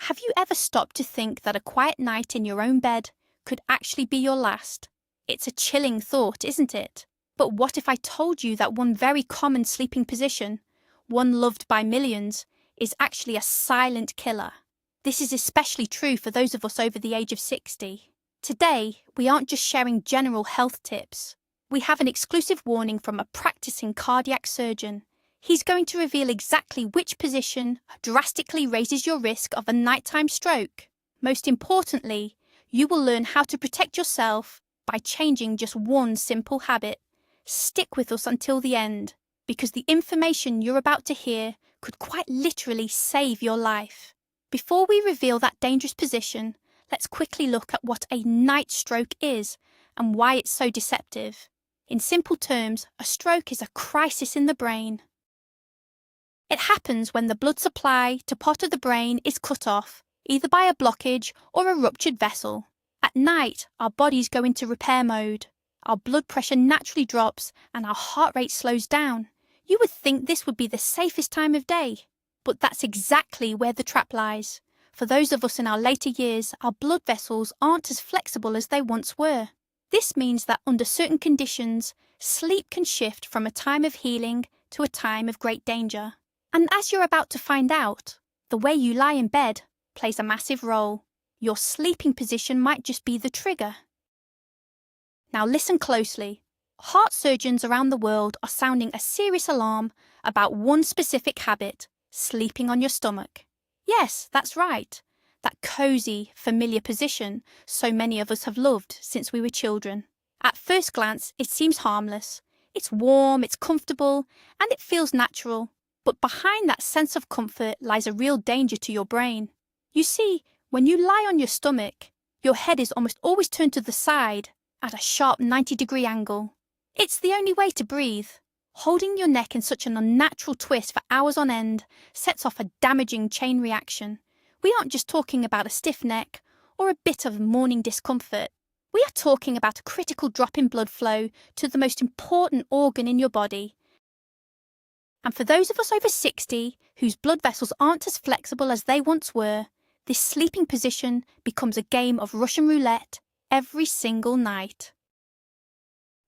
Have you ever stopped to think that a quiet night in your own bed could actually be your last? It's a chilling thought, isn't it? But what if I told you that one very common sleeping position, one loved by millions, is actually a silent killer? This is especially true for those of us over the age of 60. Today, we aren't just sharing general health tips. We have an exclusive warning from a practicing cardiac surgeon. He's going to reveal exactly which position drastically raises your risk of a nighttime stroke. Most importantly, you will learn how to protect yourself by changing just one simple habit. Stick with us until the end, because the information you're about to hear could quite literally save your life. Before we reveal that dangerous position, let's quickly look at what a night stroke is and why it's so deceptive. In simple terms, a stroke is a crisis in the brain. It happens when the blood supply to part of the brain is cut off, either by a blockage or a ruptured vessel. At night, our bodies go into repair mode. Our blood pressure naturally drops and our heart rate slows down. You would think this would be the safest time of day, but that's exactly where the trap lies. For those of us in our later years, our blood vessels aren't as flexible as they once were. This means that under certain conditions, sleep can shift from a time of healing to a time of great danger. And as you're about to find out, the way you lie in bed plays a massive role. Your sleeping position might just be the trigger. Now listen closely. Heart surgeons around the world are sounding a serious alarm about one specific habit: sleeping on your stomach. Yes, that's right. That cozy, familiar position so many of us have loved since we were children. At first glance, it seems harmless. It's warm, it's comfortable, and it feels natural. But behind that sense of comfort lies a real danger to your brain. You see, when you lie on your stomach, your head is almost always turned to the side at a sharp 90-degree angle. It's the only way to breathe. Holding your neck in such an unnatural twist for hours on end sets off a damaging chain reaction. We aren't just talking about a stiff neck or a bit of morning discomfort. We are talking about a critical drop in blood flow to the most important organ in your body. And for those of us over 60 whose blood vessels aren't as flexible as they once were, this sleeping position becomes a game of Russian roulette every single night.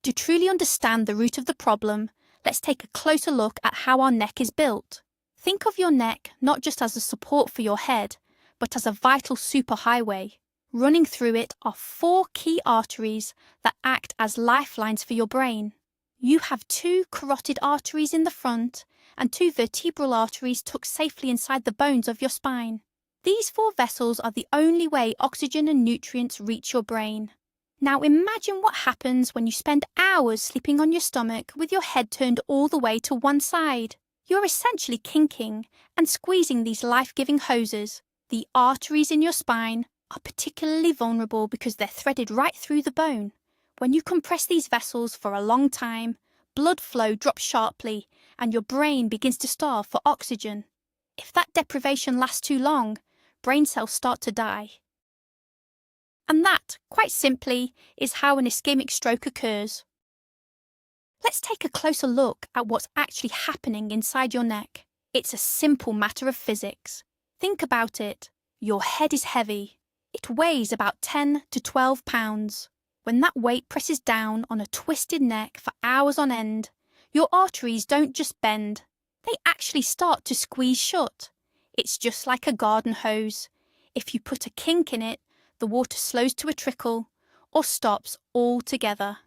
To truly understand the root of the problem, let's take a closer look at how our neck is built. Think of your neck not just as a support for your head, but as a vital superhighway. Running through it are 4 key arteries that act as lifelines for your brain. You have 2 carotid arteries in the front and 2 vertebral arteries tucked safely inside the bones of your spine. These 4 vessels are the only way oxygen and nutrients reach your brain. Now imagine what happens when you spend hours sleeping on your stomach with your head turned all the way to one side. You're essentially kinking and squeezing these life-giving hoses. The arteries in your spine are particularly vulnerable because they're threaded right through the bone. When you compress these vessels for a long time, blood flow drops sharply and your brain begins to starve for oxygen. If that deprivation lasts too long, brain cells start to die. And that, quite simply, is how an ischemic stroke occurs. Let's take a closer look at what's actually happening inside your neck. It's a simple matter of physics. Think about it. Your head is heavy. It weighs about 10 to 12 pounds. When that weight presses down on a twisted neck for hours on end, your arteries don't just bend. They actually start to squeeze shut. It's just like a garden hose. If you put a kink in it, the water slows to a trickle or stops altogether.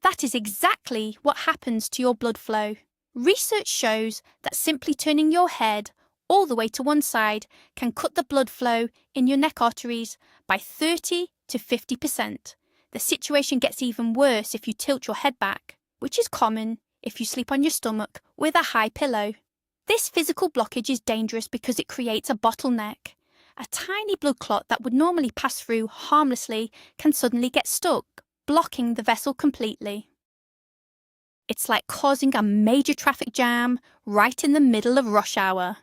That is exactly what happens to your blood flow. Research shows that simply turning your head all the way to one side can cut the blood flow in your neck arteries by 30 to 50%. The situation gets even worse if you tilt your head back, which is common if you sleep on your stomach with a high pillow. This physical blockage is dangerous because it creates a bottleneck. A tiny blood clot that would normally pass through harmlessly can suddenly get stuck, blocking the vessel completely. It's like causing a major traffic jam right in the middle of rush hour.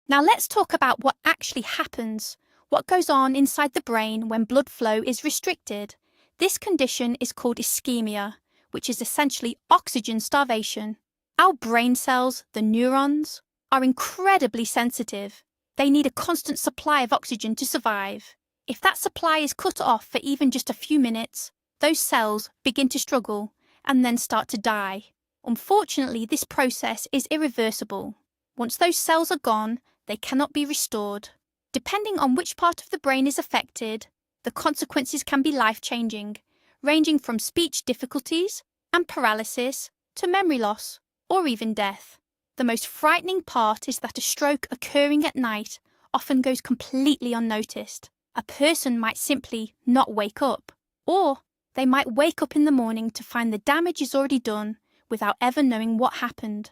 Now let's talk about what actually happens, what goes on inside the brain when blood flow is restricted. This condition is called ischemia, which is essentially oxygen starvation. Our brain cells, the neurons, are incredibly sensitive. They need a constant supply of oxygen to survive. If that supply is cut off for even just a few minutes, those cells begin to struggle and then start to die. Unfortunately, this process is irreversible. Once those cells are gone, they cannot be restored. Depending on which part of the brain is affected, the consequences can be life-changing, ranging from speech difficulties and paralysis to memory loss or even death. The most frightening part is that a stroke occurring at night often goes completely unnoticed. A person might simply not wake up, or they might wake up in the morning to find the damage is already done without ever knowing what happened.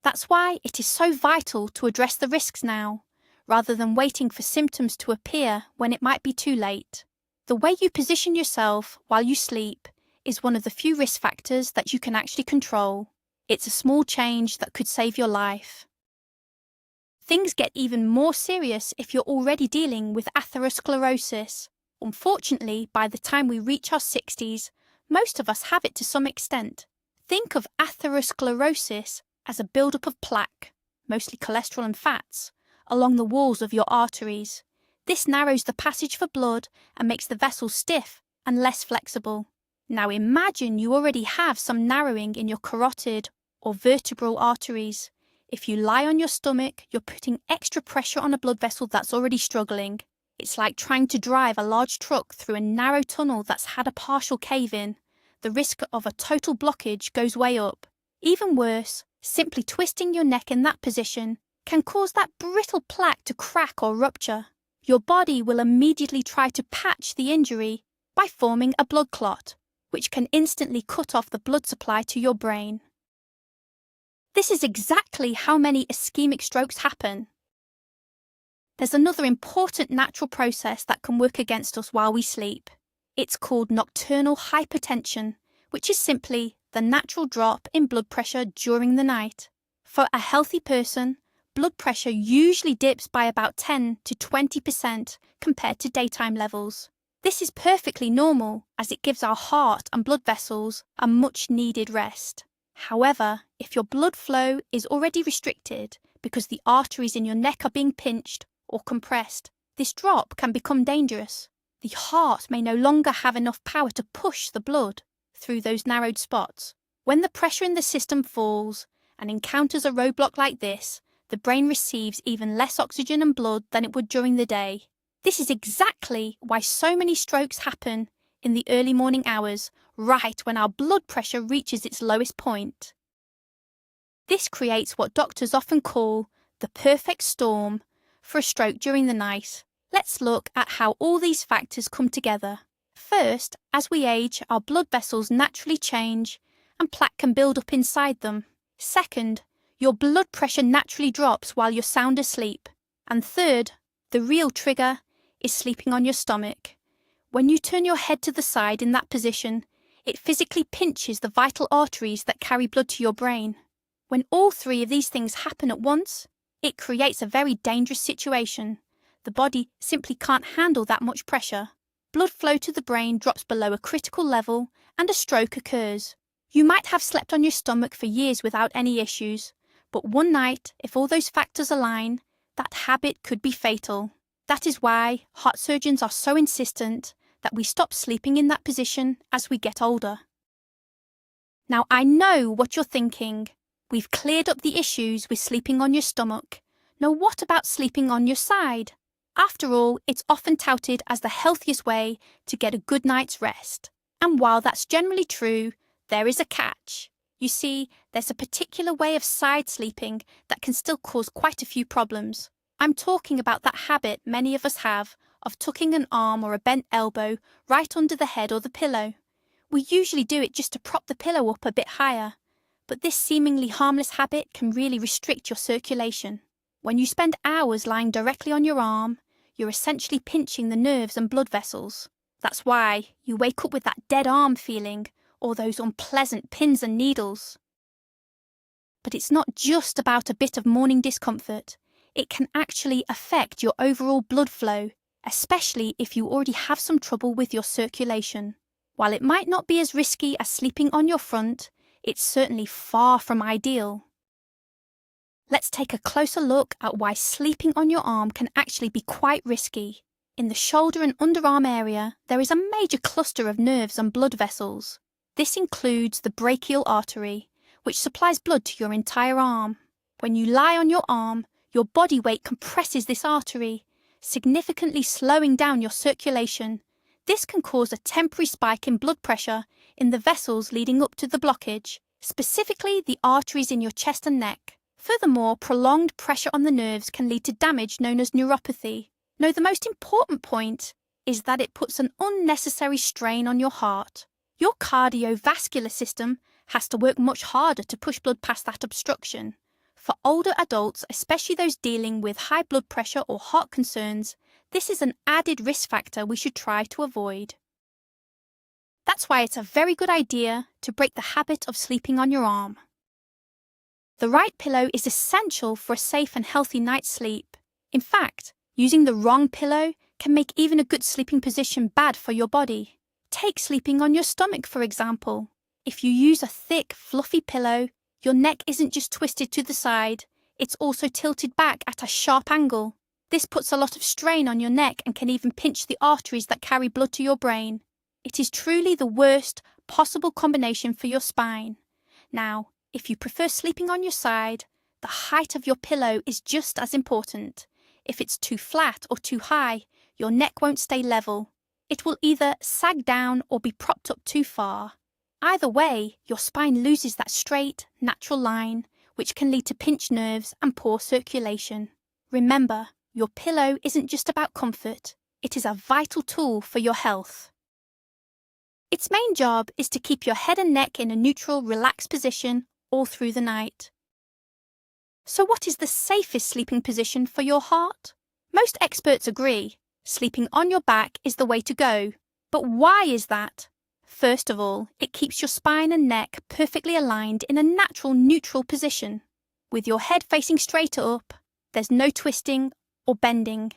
That's why it is so vital to address the risks now, rather than waiting for symptoms to appear when it might be too late. The way you position yourself while you sleep is one of the few risk factors that you can actually control. It's a small change that could save your life. Things get even more serious if you're already dealing with atherosclerosis. Unfortunately, by the time we reach our 60s, most of us have it to some extent. Think of atherosclerosis as a buildup of plaque, mostly cholesterol and fats, along the walls of your arteries. This narrows the passage for blood and makes the vessels stiff and less flexible. Now imagine you already have some narrowing in your carotid or vertebral arteries. If you lie on your stomach, you're putting extra pressure on a blood vessel that's already struggling. It's like trying to drive a large truck through a narrow tunnel that's had a partial cave-in. The risk of a total blockage goes way up. Even worse, simply twisting your neck in that position can cause that brittle plaque to crack or rupture. Your body will immediately try to patch the injury by forming a blood clot, which can instantly cut off the blood supply to your brain. This is exactly how many ischemic strokes happen. There's another important natural process that can work against us while we sleep. It's called nocturnal hypertension, which is simply the natural drop in blood pressure during the night. For a healthy person, blood pressure usually dips by about 10 to 20% compared to daytime levels. This is perfectly normal, as it gives our heart and blood vessels a much-needed rest. However, if your blood flow is already restricted because the arteries in your neck are being pinched or compressed, this drop can become dangerous. The heart may no longer have enough power to push the blood through those narrowed spots. When the pressure in the system falls and encounters a roadblock like this, the brain receives even less oxygen and blood than it would during the day. This is exactly why so many strokes happen in the early morning hours, right when our blood pressure reaches its lowest point. This creates what doctors often call the perfect storm for a stroke during the night. Let's look at how all these factors come together. First, as we age, our blood vessels naturally change and plaque can build up inside them. Second, your blood pressure naturally drops while you're sound asleep. And third, the real trigger is sleeping on your stomach. When you turn your head to the side in that position, it physically pinches the vital arteries that carry blood to your brain. When all three of these things happen at once, it creates a very dangerous situation. The body simply can't handle that much pressure. Blood flow to the brain drops below a critical level and a stroke occurs. You might have slept on your stomach for years without any issues, but one night, if all those factors align, that habit could be fatal. That is why heart surgeons are so insistent that we stop sleeping in that position as we get older. Now, I know what you're thinking. We've cleared up the issues with sleeping on your stomach. Now, what about sleeping on your side? After all, it's often touted as the healthiest way to get a good night's rest. And while that's generally true, there is a catch. You see, there's a particular way of side sleeping that can still cause quite a few problems. I'm talking about that habit many of us have of tucking an arm or a bent elbow right under the head or the pillow. We usually do it just to prop the pillow up a bit higher, but this seemingly harmless habit can really restrict your circulation. When you spend hours lying directly on your arm, you're essentially pinching the nerves and blood vessels. That's why you wake up with that dead arm feeling or those unpleasant pins and needles. But it's not just about a bit of morning discomfort. It can actually affect your overall blood flow, especially if you already have some trouble with your circulation. While it might not be as risky as sleeping on your front, it's certainly far from ideal. Let's take a closer look at why sleeping on your arm can actually be quite risky. In the shoulder and underarm area, there is a major cluster of nerves and blood vessels. This includes the brachial artery, which supplies blood to your entire arm. When you lie on your arm, your body weight compresses this artery, significantly slowing down your circulation. This can cause a temporary spike in blood pressure in the vessels leading up to the blockage, specifically the arteries in your chest and neck. Furthermore, prolonged pressure on the nerves can lead to damage known as neuropathy. No, the most important point is that it puts an unnecessary strain on your heart. Your cardiovascular system has to work much harder to push blood past that obstruction. For older adults, especially those dealing with high blood pressure or heart concerns, this is an added risk factor we should try to avoid. That's why it's a very good idea to break the habit of sleeping on your arm. The right pillow is essential for a safe and healthy night's sleep. In fact, using the wrong pillow can make even a good sleeping position bad for your body. Take sleeping on your stomach, for example. If you use a thick, fluffy pillow, your neck isn't just twisted to the side, it's also tilted back at a sharp angle. This puts a lot of strain on your neck and can even pinch the arteries that carry blood to your brain. It is truly the worst possible combination for your spine. Now, if you prefer sleeping on your side, the height of your pillow is just as important. If it's too flat or too high, your neck won't stay level. It will either sag down or be propped up too far. Either way, your spine loses that straight, natural line, which can lead to pinched nerves and poor circulation. Remember, your pillow isn't just about comfort, it is a vital tool for your health. Its main job is to keep your head and neck in a neutral, relaxed position all through the night. So what is the safest sleeping position for your heart? Most experts agree, sleeping on your back is the way to go. But why is that? First of all, it keeps your spine and neck perfectly aligned in a natural neutral position. With your head facing straight up, there's no twisting or bending.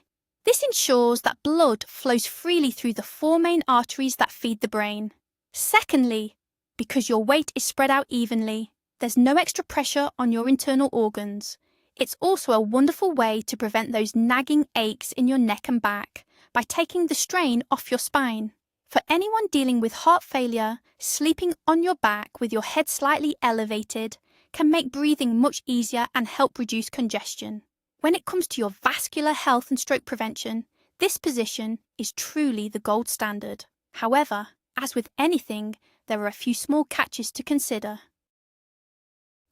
This ensures that blood flows freely through the four main arteries that feed the brain. Secondly, because your weight is spread out evenly, there's no extra pressure on your internal organs. It's also a wonderful way to prevent those nagging aches in your neck and back by taking the strain off your spine. For anyone dealing with heart failure, sleeping on your back with your head slightly elevated can make breathing much easier and help reduce congestion. When it comes to your vascular health and stroke prevention, this position is truly the gold standard. However, as with anything, there are a few small catches to consider.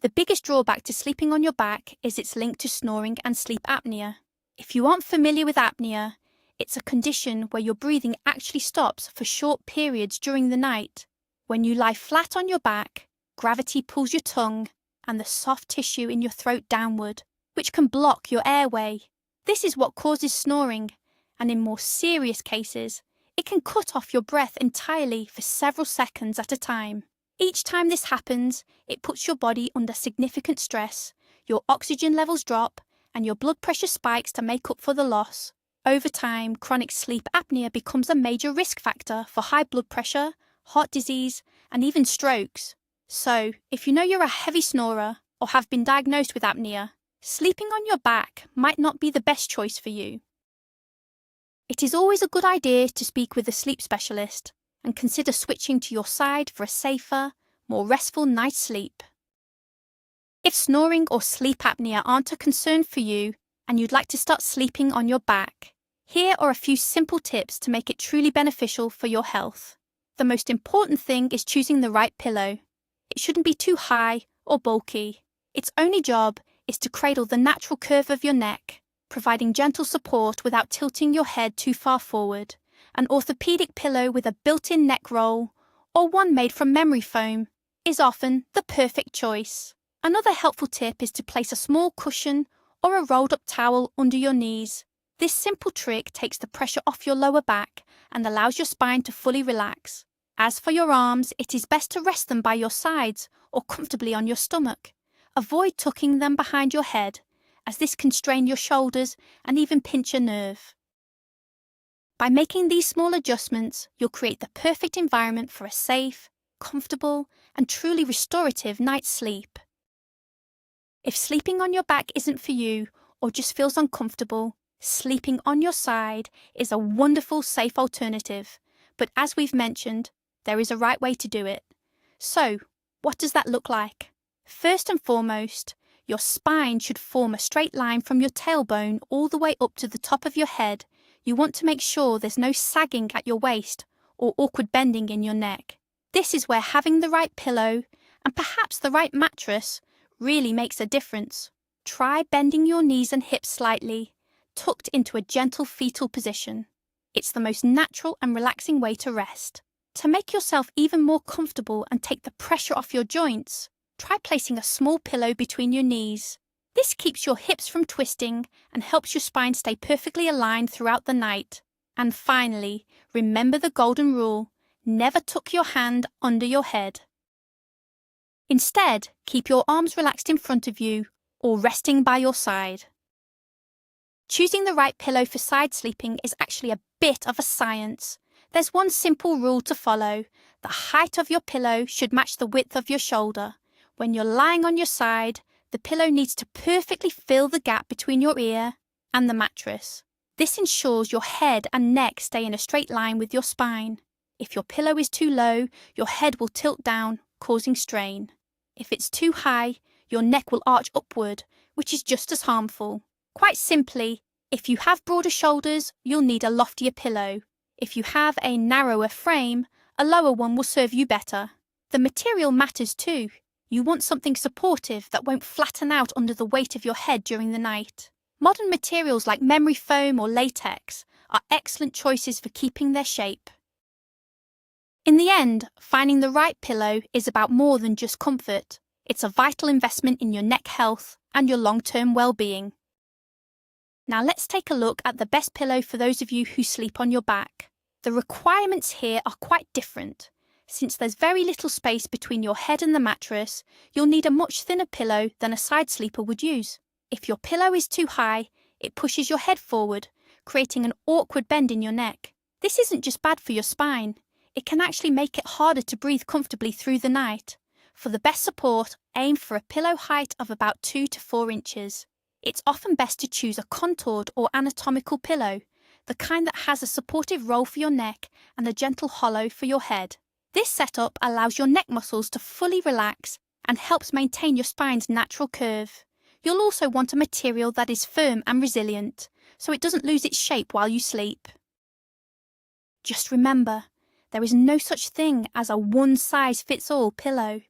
The biggest drawback to sleeping on your back is its link to snoring and sleep apnea. If you aren't familiar with apnea, it's a condition where your breathing actually stops for short periods during the night. When you lie flat on your back, gravity pulls your tongue and the soft tissue in your throat downward, which can block your airway. This is what causes snoring, and in more serious cases, it can cut off your breath entirely for several seconds at a time. Each time this happens, it puts your body under significant stress, your oxygen levels drop, and your blood pressure spikes to make up for the loss. Over time, chronic sleep apnea becomes a major risk factor for high blood pressure, heart disease, and even strokes. So, if you know you're a heavy snorer or have been diagnosed with apnea, sleeping on your back might not be the best choice for you. It is always a good idea to speak with a sleep specialist and consider switching to your side for a safer, more restful night's sleep. If snoring or sleep apnea aren't a concern for you and you'd like to start sleeping on your back, here are a few simple tips to make it truly beneficial for your health. The most important thing is choosing the right pillow. It shouldn't be too high or bulky. Its only job is to cradle the natural curve of your neck, providing gentle support without tilting your head too far forward. An orthopedic pillow with a built-in neck roll, or one made from memory foam, is often the perfect choice. Another helpful tip is to place a small cushion or a rolled-up towel under your knees. This simple trick takes the pressure off your lower back and allows your spine to fully relax. As for your arms, it is best to rest them by your sides or comfortably on your stomach. Avoid tucking them behind your head, as this can strain your shoulders and even pinch a nerve. By making these small adjustments, you'll create the perfect environment for a safe, comfortable, and truly restorative night's sleep. If sleeping on your back isn't for you or just feels uncomfortable, sleeping on your side is a wonderful, safe alternative. But as we've mentioned, there is a right way to do it. So, what does that look like? First and foremost, your spine should form a straight line from your tailbone all the way up to the top of your head. You want to make sure there's no sagging at your waist or awkward bending in your neck. This is where having the right pillow and perhaps the right mattress really makes a difference. Try bending your knees and hips slightly, tucked into a gentle fetal position. It's the most natural and relaxing way to rest. To make yourself even more comfortable and take the pressure off your joints, try placing a small pillow between your knees. This keeps your hips from twisting and helps your spine stay perfectly aligned throughout the night. And finally, remember the golden rule: never tuck your hand under your head. Instead, keep your arms relaxed in front of you or resting by your side. Choosing the right pillow for side sleeping is actually a bit of a science. There's one simple rule to follow: the height of your pillow should match the width of your shoulder. When you're lying on your side, the pillow needs to perfectly fill the gap between your ear and the mattress. This ensures your head and neck stay in a straight line with your spine. If your pillow is too low, your head will tilt down, causing strain. If it's too high, your neck will arch upward, which is just as harmful. Quite simply, if you have broader shoulders, you'll need a loftier pillow. If you have a narrower frame, a lower one will serve you better. The material matters too. You want something supportive that won't flatten out under the weight of your head during the night. Modern materials like memory foam or latex are excellent choices for keeping their shape. In the end, finding the right pillow is about more than just comfort. It's a vital investment in your neck health and your long-term well-being. Now let's take a look at the best pillow for those of you who sleep on your back. The requirements here are quite different. Since there's very little space between your head and the mattress, you'll need a much thinner pillow than a side sleeper would use. If your pillow is too high, it pushes your head forward, creating an awkward bend in your neck. This isn't just bad for your spine. It can actually make it harder to breathe comfortably through the night. For the best support, aim for a pillow height of about 2 to 4 inches. It's often best to choose a contoured or anatomical pillow, the kind that has a supportive roll for your neck and a gentle hollow for your head. This setup allows your neck muscles to fully relax and helps maintain your spine's natural curve. You'll also want a material that is firm and resilient, so it doesn't lose its shape while you sleep. Just remember, there is no such thing as a one-size-fits-all pillow.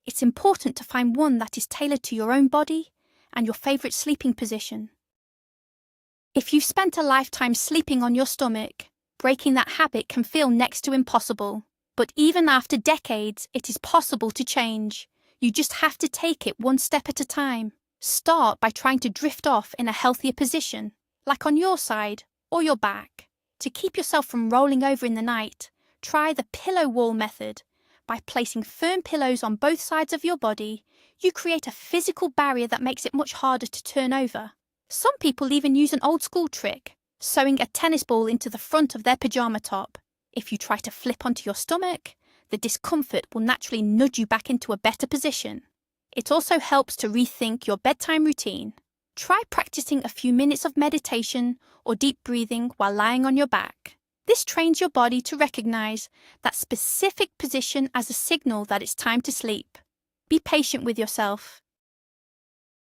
It's important to find one that is tailored to your own body and your favourite sleeping position. If you've spent a lifetime sleeping on your stomach, breaking that habit can feel next to impossible. But even after decades, it is possible to change. You just have to take it one step at a time. Start by trying to drift off in a healthier position, like on your side or your back. To keep yourself from rolling over in the night, try the pillow wall method. By placing firm pillows on both sides of your body, you create a physical barrier that makes it much harder to turn over. Some people even use an old school trick, sewing a tennis ball into the front of their pajama top. If you try to flip onto your stomach, the discomfort will naturally nudge you back into a better position. It also helps to rethink your bedtime routine. Try practicing a few minutes of meditation or deep breathing while lying on your back. This trains your body to recognize that specific position as a signal that it's time to sleep. Be patient with yourself.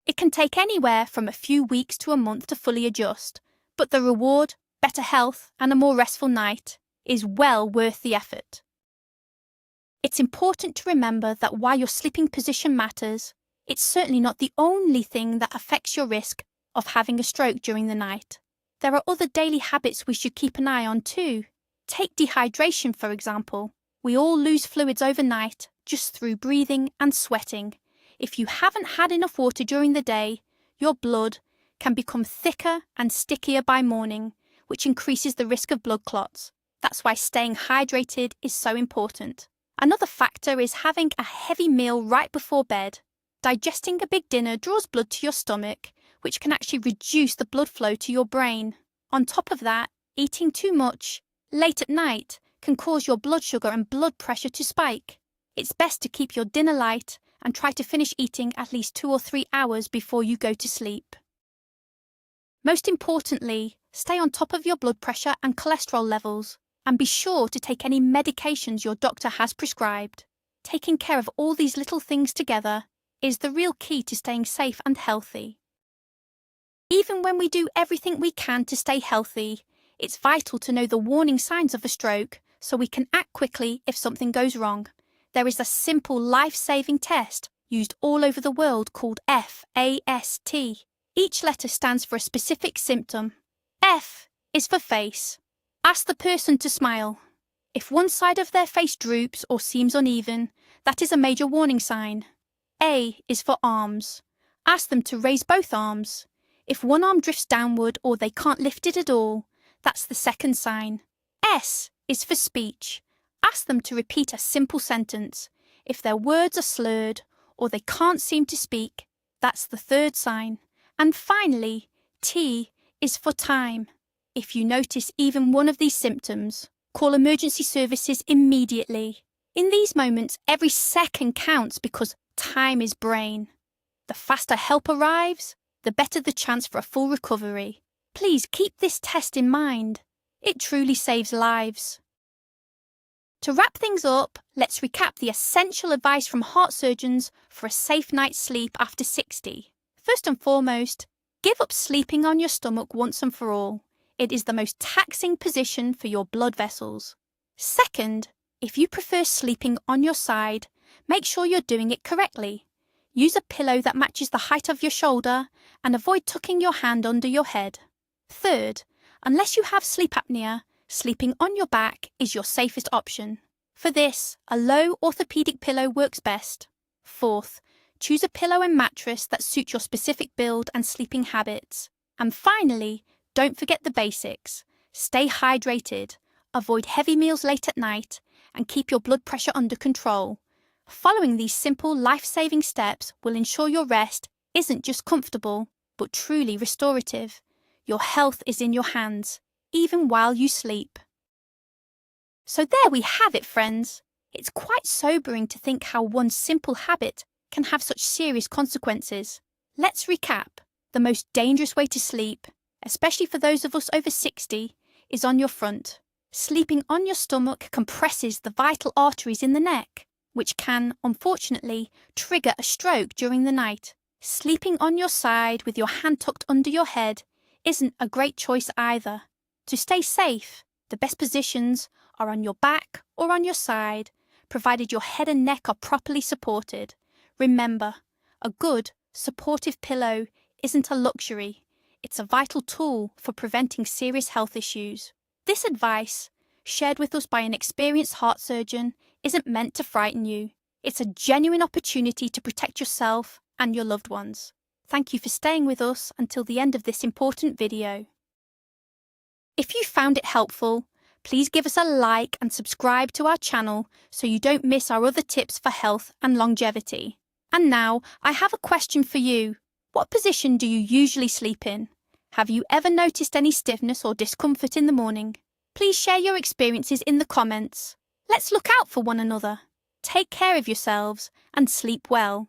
It can take anywhere from a few weeks to a month to fully adjust, but the reward, better health, and a more restful night is well worth the effort. It's important to remember that while your sleeping position matters, it's certainly not the only thing that affects your risk of having a stroke during the night. There are other daily habits we should keep an eye on too. Take dehydration, for example. We all lose fluids overnight just through breathing and sweating. If you haven't had enough water during the day, your blood can become thicker and stickier by morning, which increases the risk of blood clots. That's why staying hydrated is so important. Another factor is having a heavy meal right before bed. Digesting a big dinner draws blood to your stomach, which can actually reduce the blood flow to your brain. On top of that, eating too much late at night can cause your blood sugar and blood pressure to spike. It's best to keep your dinner light and try to finish eating at least 2 or 3 hours before you go to sleep. Most importantly, stay on top of your blood pressure and cholesterol levels, and be sure to take any medications your doctor has prescribed. Taking care of all these little things together is the real key to staying safe and healthy. Even when we do everything we can to stay healthy, it's vital to know the warning signs of a stroke so we can act quickly if something goes wrong. There is a simple life-saving test used all over the world called FAST. Each letter stands for a specific symptom. F is for face. Ask the person to smile. If one side of their face droops or seems uneven, that is a major warning sign. A is for arms. Ask them to raise both arms. If one arm drifts downward or they can't lift it at all, that's the second sign. S is for speech. Ask them to repeat a simple sentence. If their words are slurred or they can't seem to speak, that's the third sign. And finally, T is for time. If you notice even one of these symptoms, call emergency services immediately. In these moments, every second counts because time is brain. The faster help arrives, the better the chance for a full recovery. Please keep this test in mind. It truly saves lives. To wrap things up, let's recap the essential advice from heart surgeons for a safe night's sleep after 60. First and foremost, give up sleeping on your stomach once and for all. It is the most taxing position for your blood vessels. Second, if you prefer sleeping on your side, make sure you're doing it correctly. Use a pillow that matches the height of your shoulder and avoid tucking your hand under your head. Third, unless you have sleep apnea, sleeping on your back is your safest option. For this, a low orthopedic pillow works best. Fourth, choose a pillow and mattress that suit your specific build and sleeping habits. And finally, don't forget the basics. Stay hydrated, avoid heavy meals late at night, and keep your blood pressure under control. Following these simple life-saving steps will ensure your rest isn't just comfortable, but truly restorative. Your health is in your hands, even while you sleep. So there we have it, friends. It's quite sobering to think how one simple habit can have such serious consequences. Let's recap. The most dangerous way to sleep, especially for those of us over 60, is on your front. Sleeping on your stomach compresses the vital arteries in the neck, which can, unfortunately, trigger a stroke during the night. Sleeping on your side with your hand tucked under your head isn't a great choice either. To stay safe, the best positions are on your back or on your side, provided your head and neck are properly supported. Remember, a good, supportive pillow isn't a luxury. It's a vital tool for preventing serious health issues. This advice, shared with us by an experienced heart surgeon, isn't meant to frighten you. It's a genuine opportunity to protect yourself and your loved ones. Thank you for staying with us until the end of this important video. If you found it helpful, please give us a like and subscribe to our channel so you don't miss our other tips for health and longevity. And now, I have a question for you. What position do you usually sleep in? Have you ever noticed any stiffness or discomfort in the morning? Please share your experiences in the comments. Let's look out for one another. Take care of yourselves and sleep well.